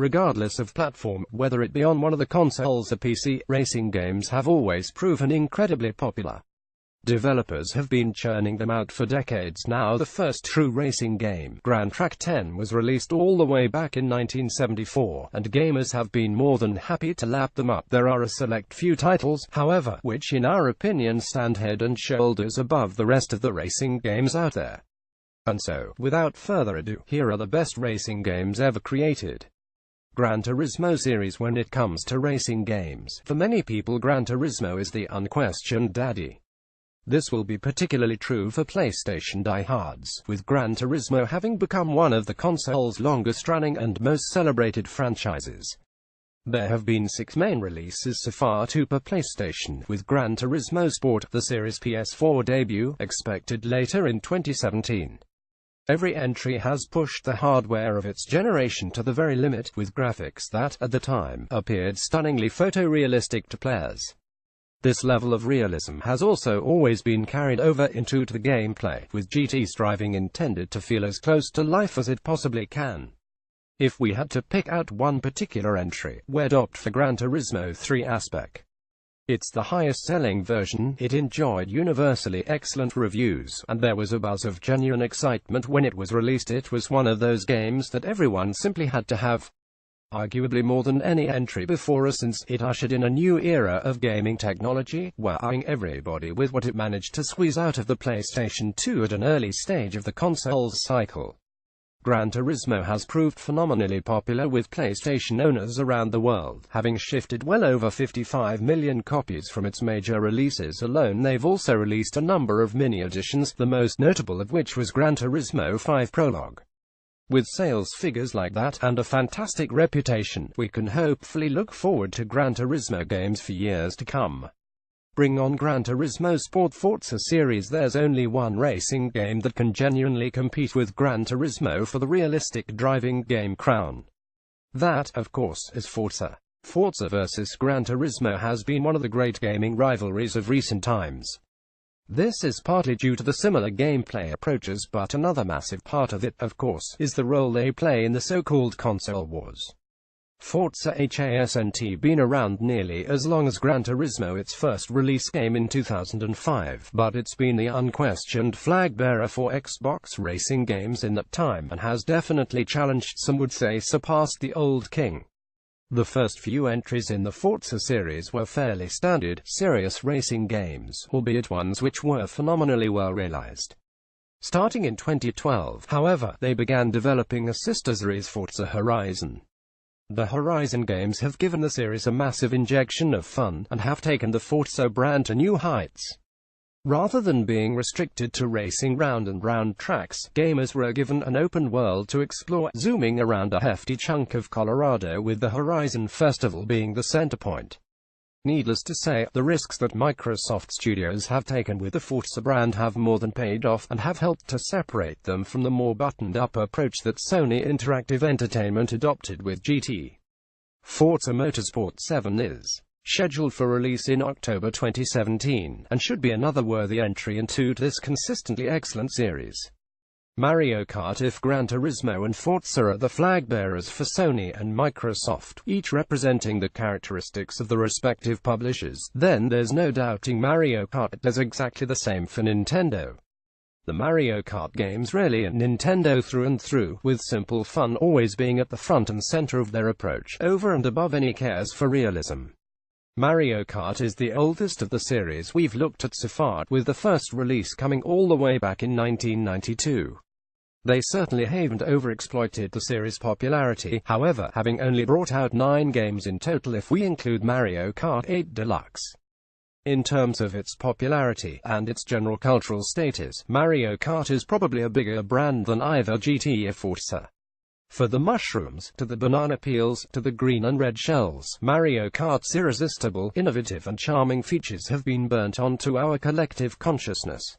Regardless of platform, whether it be on one of the consoles or PC, racing games have always proven incredibly popular. Developers have been churning them out for decades now. The first true racing game, Grand Track 10, was released all the way back in 1974, and gamers have been more than happy to lap them up. There are a select few titles, however, which in our opinion stand head and shoulders above the rest of the racing games out there. And so, without further ado, here are the best racing games ever created. Gran Turismo series. When it comes to racing games, for many people Gran Turismo is the unquestioned daddy. This will be particularly true for PlayStation diehards, with Gran Turismo having become one of the console's longest-running and most celebrated franchises. There have been 6 main releases so far, 2 per PlayStation, with Gran Turismo Sport, the series' PS4 debut, expected later in 2017. Every entry has pushed the hardware of its generation to the very limit, with graphics that, at the time, appeared stunningly photorealistic to players. This level of realism has also always been carried over into the gameplay, with GT driving intended to feel as close to life as it possibly can. If we had to pick out one particular entry, we'd opt for Gran Turismo 3 Aspect. It's the highest-selling version, it enjoyed universally excellent reviews, and there was a buzz of genuine excitement when it was released. It was one of those games that everyone simply had to have. Arguably more than any entry before us, since it ushered in a new era of gaming technology, wowing everybody with what it managed to squeeze out of the PlayStation 2 at an early stage of the console's cycle. Gran Turismo has proved phenomenally popular with PlayStation owners around the world, having shifted well over 55 million copies from its major releases alone. They've also released a number of mini-editions, the most notable of which was Gran Turismo 5 Prologue. With sales figures like that, and a fantastic reputation, we can hopefully look forward to Gran Turismo games for years to come. Bring on Gran Turismo Sport. Forza series. There's only one racing game that can genuinely compete with Gran Turismo for the realistic driving game crown. That, of course, is Forza. Forza vs. Gran Turismo has been one of the great gaming rivalries of recent times. This is partly due to the similar gameplay approaches, but another massive part of it, of course, is the role they play in the so-called console wars. Forza hasn't been around nearly as long as Gran Turismo, its first release game in 2005, but it's been the unquestioned flag bearer for Xbox racing games in that time, and has definitely challenged, some would say surpassed, the old king. The first few entries in the Forza series were fairly standard, serious racing games, albeit ones which were phenomenally well realized. Starting in 2012, however, they began developing a sister series, Forza Horizon. The Horizon games have given the series a massive injection of fun, and have taken the Forza brand to new heights. Rather than being restricted to racing round-and-round tracks, gamers were given an open world to explore, zooming around a hefty chunk of Colorado, with the Horizon Festival being the center point. Needless to say, the risks that Microsoft Studios have taken with the Forza brand have more than paid off, and have helped to separate them from the more buttoned-up approach that Sony Interactive Entertainment adopted with GT. Forza Motorsport 7 is scheduled for release in October 2017, and should be another worthy entry into this consistently excellent series. Mario Kart. If Gran Turismo and Forza are the flag bearers for Sony and Microsoft, each representing the characteristics of the respective publishers, then there's no doubting Mario Kart does exactly the same for Nintendo. The Mario Kart games really are Nintendo through and through, with simple fun always being at the front and center of their approach, over and above any cares for realism. Mario Kart is the oldest of the series we've looked at so far, with the first release coming all the way back in 1992. They certainly haven't overexploited the series' popularity, however, having only brought out 9 games in total if we include Mario Kart 8 Deluxe. In terms of its popularity, and its general cultural status, Mario Kart is probably a bigger brand than either GT or Forza. For the mushrooms, to the banana peels, to the green and red shells, Mario Kart's irresistible, innovative and charming features have been burnt onto our collective consciousness.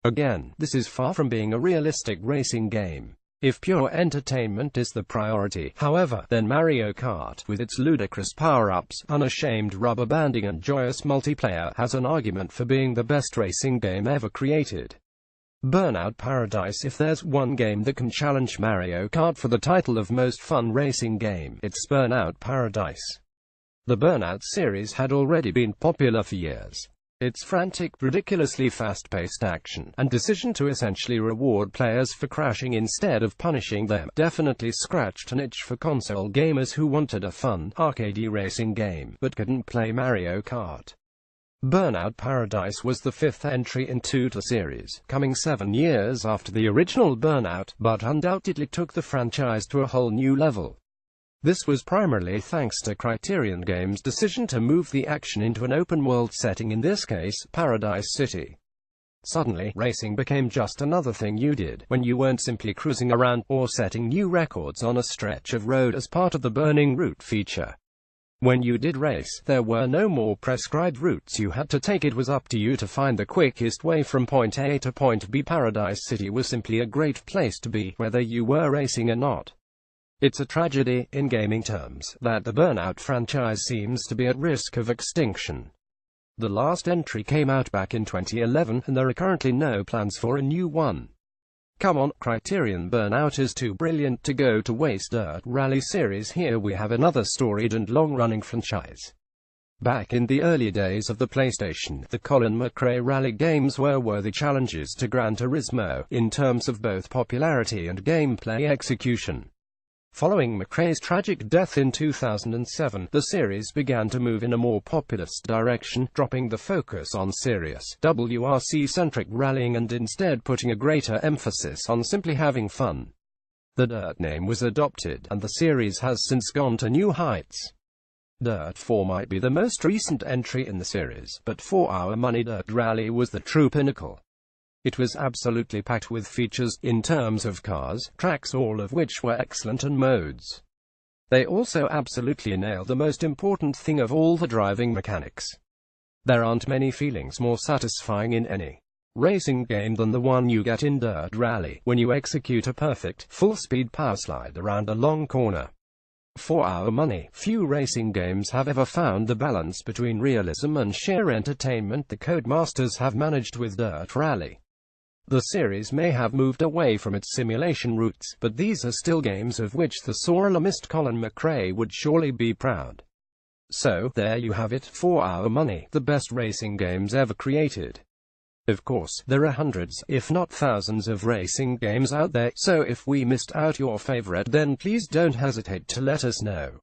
Again, this is far from being a realistic racing game. If pure entertainment is the priority, however, then Mario Kart, with its ludicrous power-ups, unashamed rubber banding and joyous multiplayer, has an argument for being the best racing game ever created. Burnout Paradise. If there's one game that can challenge Mario Kart for the title of most fun racing game, it's Burnout Paradise. The Burnout series had already been popular for years. Its frantic, ridiculously fast-paced action, and decision to essentially reward players for crashing instead of punishing them, definitely scratched an itch for console gamers who wanted a fun, arcadey racing game, but couldn't play Mario Kart. Burnout Paradise was the fifth entry into the series, coming 7 years after the original Burnout, but undoubtedly took the franchise to a whole new level. This was primarily thanks to Criterion Games' decision to move the action into an open-world setting, in this case, Paradise City. Suddenly, racing became just another thing you did, when you weren't simply cruising around, or setting new records on a stretch of road as part of the Burning Route feature. When you did race, there were no more prescribed routes you had to take. It was up to you to find the quickest way from point A to point B. Paradise City was simply a great place to be, whether you were racing or not. It's a tragedy, in gaming terms, that the Burnout franchise seems to be at risk of extinction. The last entry came out back in 2011, and there are currently no plans for a new one. Come on, Criterion, Burnout is too brilliant to go to waste. Dirt Rally series. Here we have another storied and long-running franchise. Back in the early days of the PlayStation, the Colin McRae rally games were worthy challenges to Gran Turismo, in terms of both popularity and gameplay execution. Following McRae's tragic death in 2007, the series began to move in a more populist direction, dropping the focus on serious, WRC-centric rallying and instead putting a greater emphasis on simply having fun. The Dirt name was adopted, and the series has since gone to new heights. Dirt 4 might be the most recent entry in the series, but for our money Dirt Rally was the true pinnacle. It was absolutely packed with features, in terms of cars, tracks, all of which were excellent, and modes. They also absolutely nailed the most important thing of all, the driving mechanics. There aren't many feelings more satisfying in any racing game than the one you get in Dirt Rally, when you execute a perfect, full-speed powerslide around a long corner. For our money, few racing games have ever found the balance between realism and sheer entertainment the Codemasters have managed with Dirt Rally. The series may have moved away from its simulation roots, but these are still games of which the sore alarmist Colin McRae would surely be proud. So, there you have it, for our money, the best racing games ever created. Of course, there are hundreds, if not thousands of racing games out there, so if we missed out your favorite, then please don't hesitate to let us know.